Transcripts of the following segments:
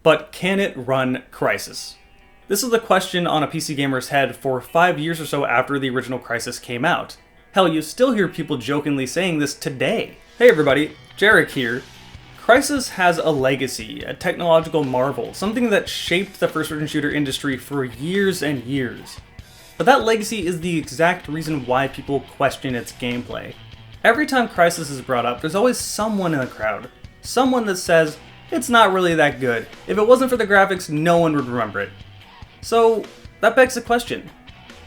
But can it run Crysis? This is the question on a PC gamer's head for 5 years or so after the original Crysis came out. Hell, you still hear people jokingly saying this today. Hey everybody, Jarek here. Crysis has a legacy, a technological marvel, something that shaped the first-person shooter industry for years and years. But that legacy is the exact reason why people question its gameplay. Every time Crysis is brought up, there's always someone in the crowd. Someone that says, it's not really that good. If it wasn't for the graphics, no one would remember it. So, that begs the question.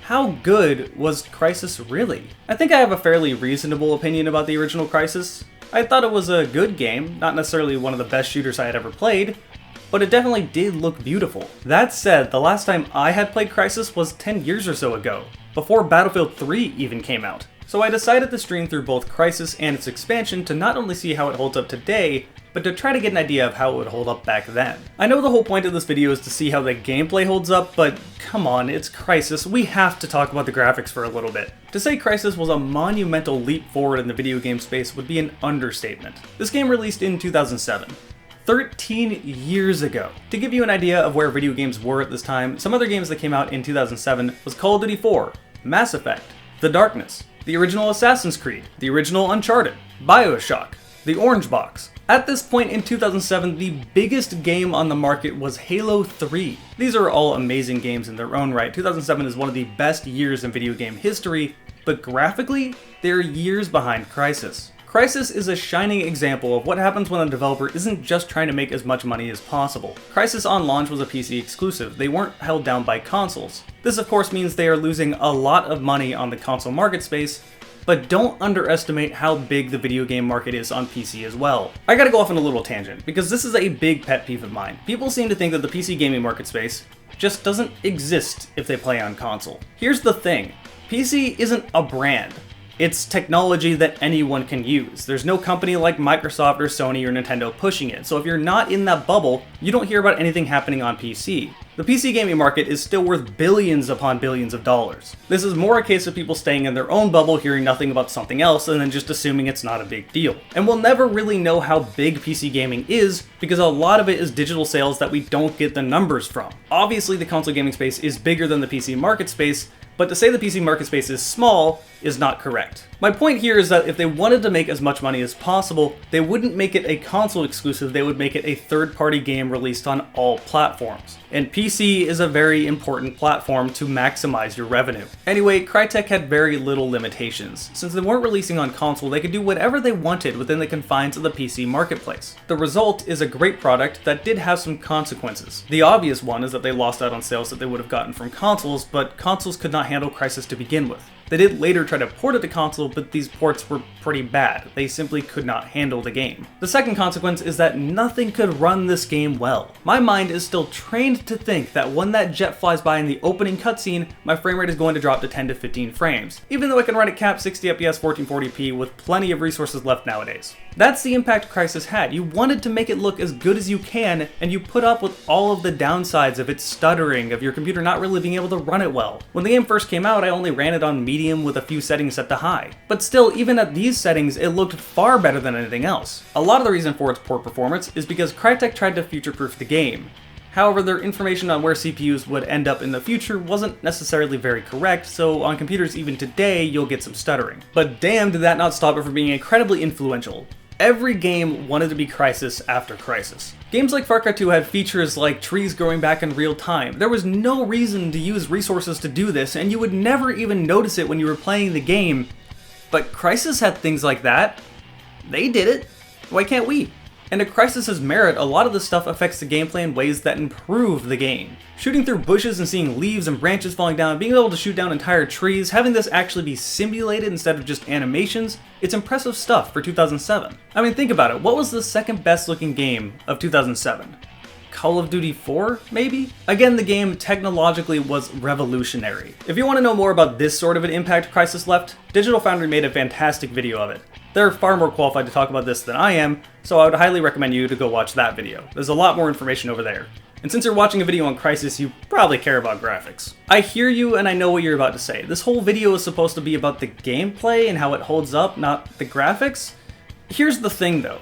How good was Crysis really? I think I have a fairly reasonable opinion about the original Crysis. I thought it was a good game, not necessarily one of the best shooters I had ever played, but it definitely did look beautiful. That said, the last time I had played Crysis was 10 years or so ago, before Battlefield 3 even came out. So I decided to stream through both Crysis and its expansion to not only see how it holds up today, but to try to get an idea of how it would hold up back then. I know the whole point of this video is to see how the gameplay holds up, but come on, it's Crysis, we have to talk about the graphics for a little bit. To say Crysis was a monumental leap forward in the video game space would be an understatement. This game released in 2007. 13 years ago. To give you an idea of where video games were at this time, some other games that came out in 2007 was Call of Duty 4, Mass Effect, The Darkness, the original Assassin's Creed, the original Uncharted, BioShock, the Orange Box. At this point in 2007, the biggest game on the market was Halo 3. These are all amazing games in their own right. 2007 is one of the best years in video game history, but graphically, they're years behind Crysis. Crysis is a shining example of what happens when a developer isn't just trying to make as much money as possible. Crysis on launch was a PC exclusive, they weren't held down by consoles. This of course means they are losing a lot of money on the console market space, but don't underestimate how big the video game market is on PC as well. I gotta go off on a little tangent, because this is a big pet peeve of mine. People seem to think that the PC gaming market space just doesn't exist if they play on console. Here's the thing, PC isn't a brand. It's technology that anyone can use. There's no company like Microsoft or Sony or Nintendo pushing it, so if you're not in that bubble, you don't hear about anything happening on PC. The PC gaming market is still worth billions upon billions of dollars. This is more a case of people staying in their own bubble, hearing nothing about something else, and then just assuming it's not a big deal. And we'll never really know how big PC gaming is, because a lot of it is digital sales that we don't get the numbers from. Obviously, the console gaming space is bigger than the PC market space, but to say the PC market space is small is not correct. My point here is that if they wanted to make as much money as possible, they wouldn't make it a console exclusive, they would make it a third-party game released on all platforms. And PC is a very important platform to maximize your revenue. Anyway, Crytek had very little limitations. Since they weren't releasing on console, they could do whatever they wanted within the confines of the PC marketplace. The result is a great product that did have some consequences. The obvious one is that they lost out on sales that they would have gotten from consoles, but consoles could not handle Crysis to begin with. They did later try to port it to console, but these ports were pretty bad. They simply could not handle the game. The second consequence is that nothing could run this game well. My mind is still trained to think that when that jet flies by in the opening cutscene, my frame rate is going to drop to 10 to 15 frames, even though I can run at cap 60 FPS 1440p with plenty of resources left nowadays. That's the impact Crysis had. You wanted to make it look as good as you can, and you put up with all of the downsides of its stuttering, of your computer not really being able to run it well. When the game first came out, I only ran it on medium with a few settings set to high. But still, even at these settings, it looked far better than anything else. A lot of the reason for its poor performance is because Crytek tried to future-proof the game. However, their information on where CPUs would end up in the future wasn't necessarily very correct, so on computers even today, you'll get some stuttering. But damn, did that not stop it from being incredibly influential. Every game wanted to be Crysis after Crysis. Games like Far Cry 2 had features like trees growing back in real time. There was no reason to use resources to do this, and you would never even notice it when you were playing the game. But Crysis had things like that. They did it. Why can't we? And to Crysis's merit, a lot of this stuff affects the gameplay in ways that improve the game. Shooting through bushes and seeing leaves and branches falling down, being able to shoot down entire trees, having this actually be simulated instead of just animations, it's impressive stuff for 2007. I mean, think about it, what was the second best looking game of 2007? Call of Duty 4, maybe? Again, the game technologically was revolutionary. If you want to know more about this sort of an impact Crysis left, Digital Foundry made a fantastic video of it. They're far more qualified to talk about this than I am, so I would highly recommend you to go watch that video. There's a lot more information over there. And since you're watching a video on Crysis, you probably care about graphics. I hear you and I know what you're about to say. This whole video is supposed to be about the gameplay and how it holds up, not the graphics. Here's the thing though.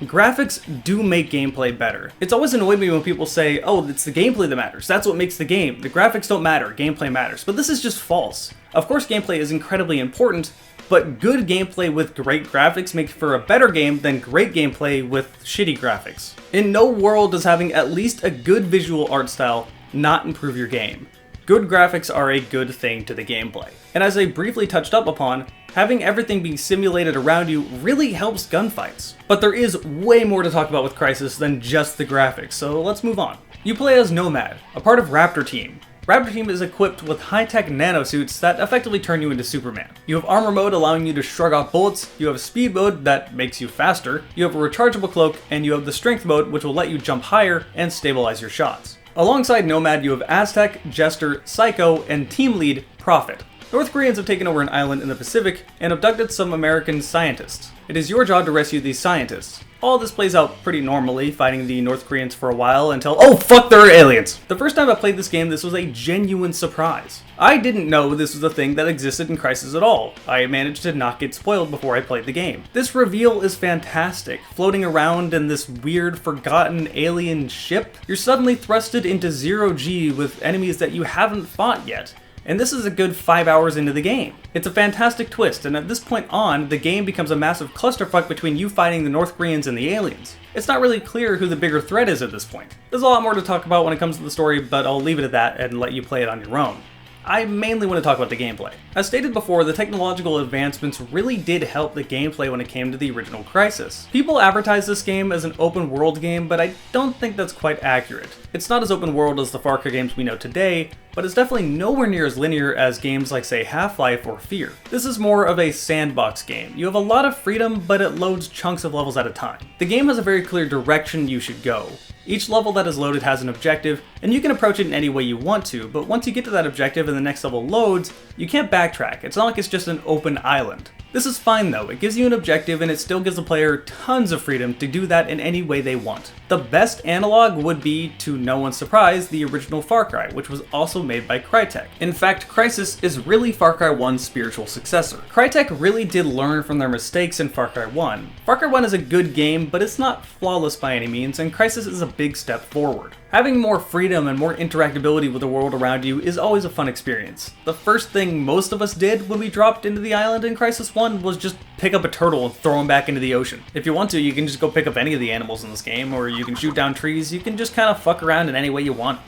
Graphics do make gameplay better. It's always annoyed me when people say, oh, it's the gameplay that matters. That's what makes the game. The graphics don't matter, gameplay matters. But this is just false. Of course, gameplay is incredibly important, but good gameplay with great graphics makes for a better game than great gameplay with shitty graphics. In no world does having at least a good visual art style not improve your game. Good graphics are a good thing to the gameplay. And as I briefly touched up upon, having everything being simulated around you really helps gunfights. But there is way more to talk about with Crysis than just the graphics, so let's move on. You play as Nomad, a part of Raptor Team. Raptor Team is equipped with high-tech nanosuits that effectively turn you into Superman. You have armor mode allowing you to shrug off bullets, you have speed mode that makes you faster, you have a rechargeable cloak, and you have the strength mode which will let you jump higher and stabilize your shots. Alongside Nomad, you have Aztec, Jester, Psycho, and team lead Prophet. North Koreans have taken over an island in the Pacific and abducted some American scientists. It is your job to rescue these scientists. All this plays out pretty normally, fighting the North Koreans for a while until, oh fuck, there are aliens! The first time I played this game, this was a genuine surprise. I didn't know this was a thing that existed in Crysis at all. I managed to not get spoiled before I played the game. This reveal is fantastic. Floating around in this weird, forgotten alien ship, you're suddenly thrusted into 0G with enemies that you haven't fought yet. And this is a good 5 hours into the game. It's a fantastic twist, and at this point on, the game becomes a massive clusterfuck between you fighting the North Koreans and the aliens. It's not really clear who the bigger threat is at this point. There's a lot more to talk about when it comes to the story, but I'll leave it at that and let you play it on your own. I mainly want to talk about the gameplay. As stated before, the technological advancements really did help the gameplay when it came to the original Crysis. People advertise this game as an open world game, but I don't think that's quite accurate. It's not as open world as the Far Cry games we know today, but it's definitely nowhere near as linear as games like, say, Half-Life or Fear. This is more of a sandbox game. You have a lot of freedom, but it loads chunks of levels at a time. The game has a very clear direction you should go. Each level that is loaded has an objective, and you can approach it in any way you want to, but once you get to that objective and the next level loads, you can't backtrack. It's not like it's just an open island. This is fine though, it gives you an objective and it still gives the player tons of freedom to do that in any way they want. The best analog would be, to no one's surprise, the original Far Cry, which was also made by Crytek. In fact, Crysis is really Far Cry 1's spiritual successor. Crytek really did learn from their mistakes in Far Cry 1. Far Cry 1 is a good game, but it's not flawless by any means, and Crysis is a big step forward. Having more freedom and more interactability with the world around you is always a fun experience. The first thing most of us did when we dropped into the island in Crysis 1 was just pick up a turtle and throw him back into the ocean. If you want to, you can just go pick up any of the animals in this game, or you can shoot down trees, you can just kind of fuck around in any way you want.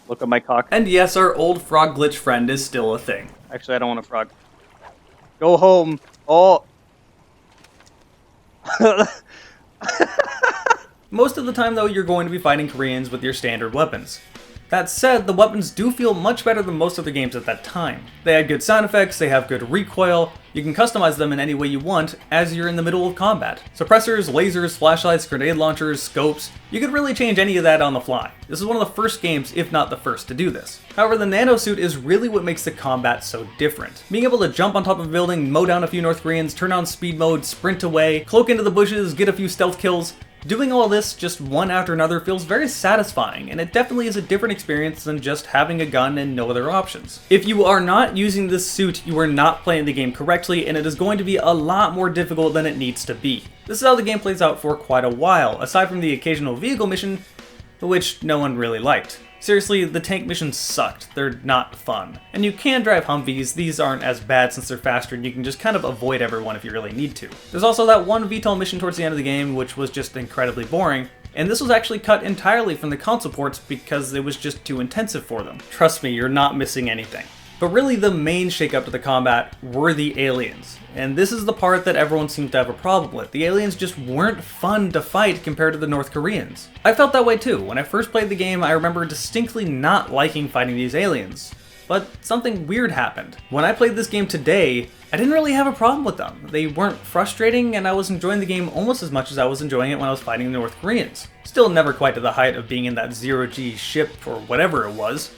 Look at my cock. And yes, our old frog glitch friend is still a thing. Actually, I don't want a frog. Go home. Oh. Most of the time though, you're going to be fighting Koreans with your standard weapons. That said, the weapons do feel much better than most other games at that time. They had good sound effects, they have good recoil, you can customize them in any way you want as you're in the middle of combat. Suppressors, lasers, flashlights, grenade launchers, scopes, you could really change any of that on the fly. This is one of the first games, if not the first, to do this. However, the nanosuit is really what makes the combat so different. Being able to jump on top of a building, mow down a few North Koreans, turn on speed mode, sprint away, cloak into the bushes, get a few stealth kills, doing all this just one after another feels very satisfying, and it definitely is a different experience than just having a gun and no other options. If you are not using this suit, you are not playing the game correctly, and it is going to be a lot more difficult than it needs to be. This is how the game plays out for quite a while, aside from the occasional vehicle mission, which no one really liked. Seriously, the tank missions sucked. They're not fun. And you can drive Humvees, these aren't as bad since they're faster and you can just kind of avoid everyone if you really need to. There's also that one VTOL mission towards the end of the game which was just incredibly boring, and this was actually cut entirely from the console ports because it was just too intensive for them. Trust me, you're not missing anything. But really the main shakeup to the combat were the aliens. And this is the part that everyone seemed to have a problem with. The aliens just weren't fun to fight compared to the North Koreans. I felt that way too. When I first played the game, I remember distinctly not liking fighting these aliens. But something weird happened. When I played this game today, I didn't really have a problem with them. They weren't frustrating, and I was enjoying the game almost as much as I was enjoying it when I was fighting the North Koreans. Still never quite to the height of being in that 0G ship or whatever it was.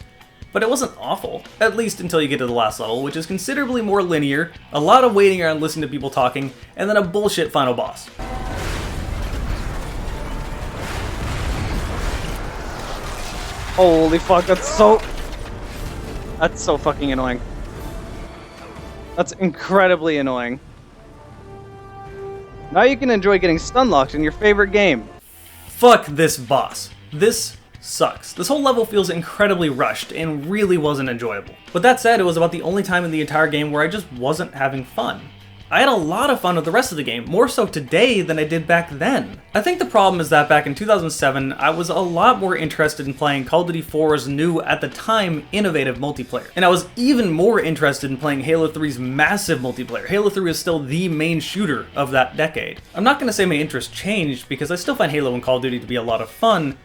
But it wasn't awful, at least until you get to the last level, which is considerably more linear, a lot of waiting around listening to people talking, and then a bullshit final boss. Holy fuck, that's so fucking annoying. That's incredibly annoying. Now you can enjoy getting stunlocked in your favorite game. Fuck this boss. This sucks. This whole level feels incredibly rushed and really wasn't enjoyable. With that said, it was about the only time in the entire game where I just wasn't having fun. I had a lot of fun with the rest of the game, more so today than I did back then. I think the problem is that back in 2007, I was a lot more interested in playing Call of Duty 4's new, at the time, innovative multiplayer. And I was even more interested in playing Halo 3's massive multiplayer. Halo 3 is still the main shooter of that decade. I'm not going to say my interest changed, because I still find Halo and Call of Duty to be a lot of fun,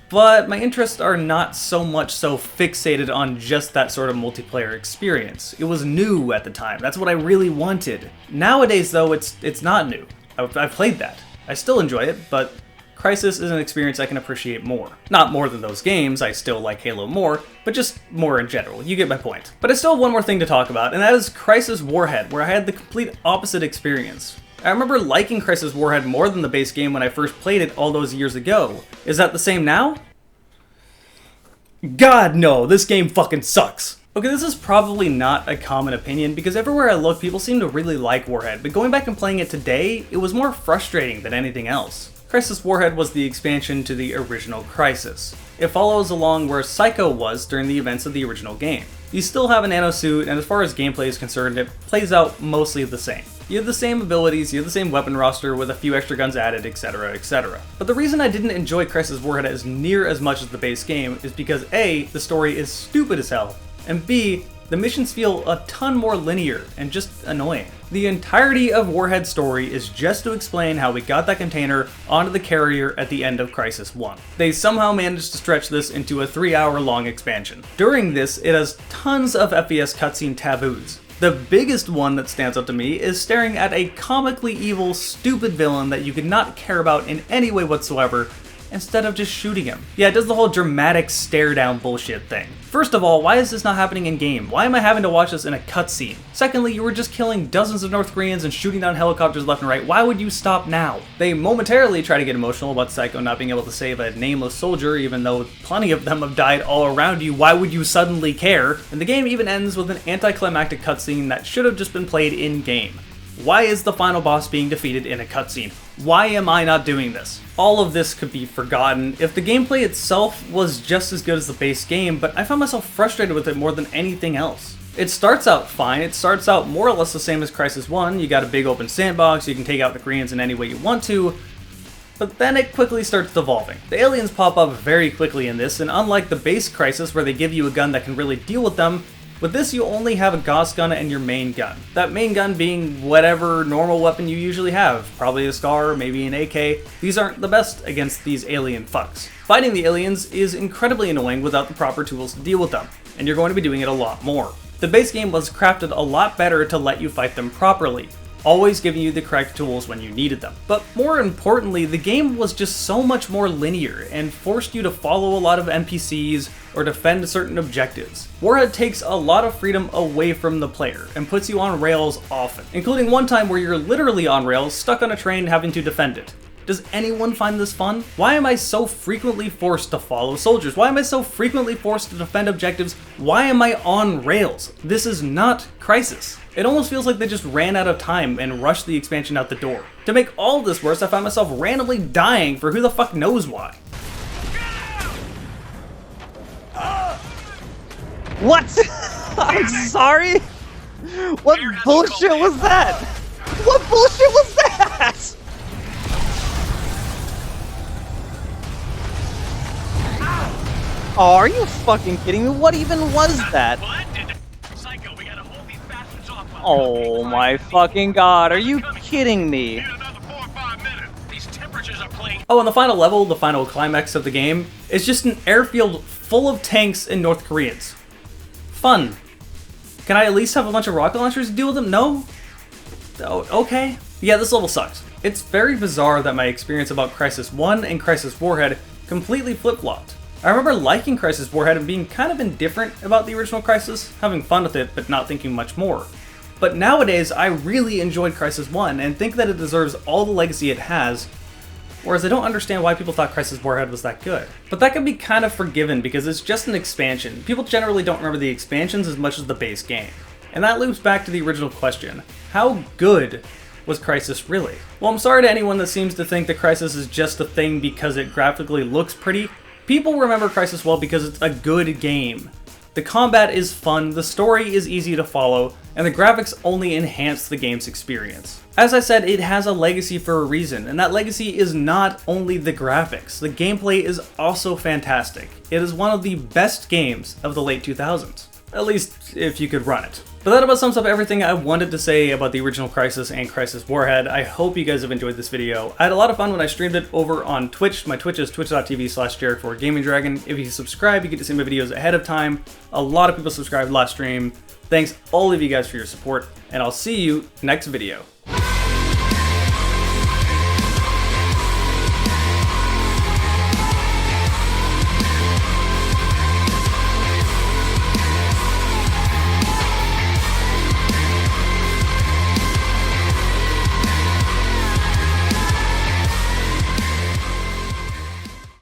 but my interests are not so much so fixated on just that sort of multiplayer experience. It was new at the time, that's what I really wanted. Nowadays though, it's not new. I've played that. I still enjoy it, but Crysis is an experience I can appreciate more. Not more than those games, I still like Halo more, but just more in general, you get my point. But I still have one more thing to talk about, and that is Crysis Warhead, where I had the complete opposite experience. I remember liking Crysis Warhead more than the base game when I first played it all those years ago. Is that the same now? God no, this game fucking sucks. Okay, this is probably not a common opinion because everywhere I look, people seem to really like Warhead, but going back and playing it today, it was more frustrating than anything else. Crysis Warhead was the expansion to the original Crysis. It follows along where Psycho was during the events of the original game. You still have a nano suit, and as far as gameplay is concerned, it plays out mostly the same. You have the same abilities, you have the same weapon roster with a few extra guns added, etc, etc. But the reason I didn't enjoy Crysis Warhead as near as much as the base game is because A, the story is stupid as hell, and B, the missions feel a ton more linear and just annoying. The entirety of Warhead's story is just to explain how we got that container onto the carrier at the end of Crysis 1. They somehow managed to stretch this into a 3-hour-long expansion. During this, it has tons of FPS cutscene taboos. The biggest one that stands out to me is staring at a comically evil, stupid villain that you could not care about in any way whatsoever, instead of just shooting him. Yeah, it does the whole dramatic stare-down bullshit thing. First of all, why is this not happening in-game? Why am I having to watch this in a cutscene? Secondly, you were just killing dozens of North Koreans and shooting down helicopters left and right. Why would you stop now? They momentarily try to get emotional about Psycho not being able to save a nameless soldier, even though plenty of them have died all around you. Why would you suddenly care? And the game even ends with an anticlimactic cutscene that should have just been played in-game. Why is the final boss being defeated in a cutscene? Why am I not doing this? All of this could be forgotten if the gameplay itself was just as good as the base game, but I found myself frustrated with it more than anything else. It starts out fine, it starts out more or less the same as Crysis 1, you got a big open sandbox, you can take out the Koreans in any way you want to, but then it quickly starts devolving. The aliens pop up very quickly in this, and unlike the base Crysis where they give you a gun that can really deal with them, with this, you only have a Gauss gun and your main gun. That main gun being whatever normal weapon you usually have. Probably a SCAR, maybe an AK. These aren't the best against these alien fucks. Fighting the aliens is incredibly annoying without the proper tools to deal with them, and you're going to be doing it a lot more. The base game was crafted a lot better to let you fight them properly, always giving you the correct tools when you needed them. But more importantly, the game was just so much more linear and forced you to follow a lot of NPCs or defend certain objectives. Warhead takes a lot of freedom away from the player and puts you on rails often, including one time where you're literally on rails, stuck on a train having to defend it. Does anyone find this fun? Why am I so frequently forced to follow soldiers? Why am I so frequently forced to defend objectives? Why am I on rails? This is not Crysis. It almost feels like they just ran out of time and rushed the expansion out the door. To make all this worse, I found myself randomly dying for who the fuck knows why. What? I'm sorry? What bullshit was that? What bullshit was that? Oh, are you fucking kidding me? What even was that? Oh my fucking god, are you kidding me? Oh, and the final level, the final climax of the game, is just an airfield full of tanks and North Koreans. Fun. Can I at least have a bunch of rocket launchers to deal with them? No? Oh, okay. Yeah, this level sucks. It's very bizarre that my experience about Crysis 1 and Crysis Warhead completely flip-flopped. I remember liking Crysis Warhead and being kind of indifferent about the original Crysis, having fun with it but not thinking much more. But nowadays, I really enjoyed Crysis 1 and think that it deserves all the legacy it has, whereas I don't understand why people thought Crysis Warhead was that good. But that can be kind of forgiven because it's just an expansion. People generally don't remember the expansions as much as the base game. And that loops back to the original question. How good was Crysis really? Well, I'm sorry to anyone that seems to think that Crysis is just a thing because it graphically looks pretty. People remember Crysis well because it's a good game. The combat is fun, the story is easy to follow, and the graphics only enhance the game's experience. As I said, it has a legacy for a reason, and that legacy is not only the graphics. The gameplay is also fantastic. It is one of the best games of the late 2000s. At least, if you could run it. But that about sums up everything I wanted to say about the original Crysis and Crysis Warhead. I hope you guys have enjoyed this video. I had a lot of fun when I streamed it over on Twitch. My Twitch is twitch.tv/JaredForGamingDragon. If you subscribe, you get to see my videos ahead of time. A lot of people subscribed last stream. Thanks all of you guys for your support, and I'll see you next video.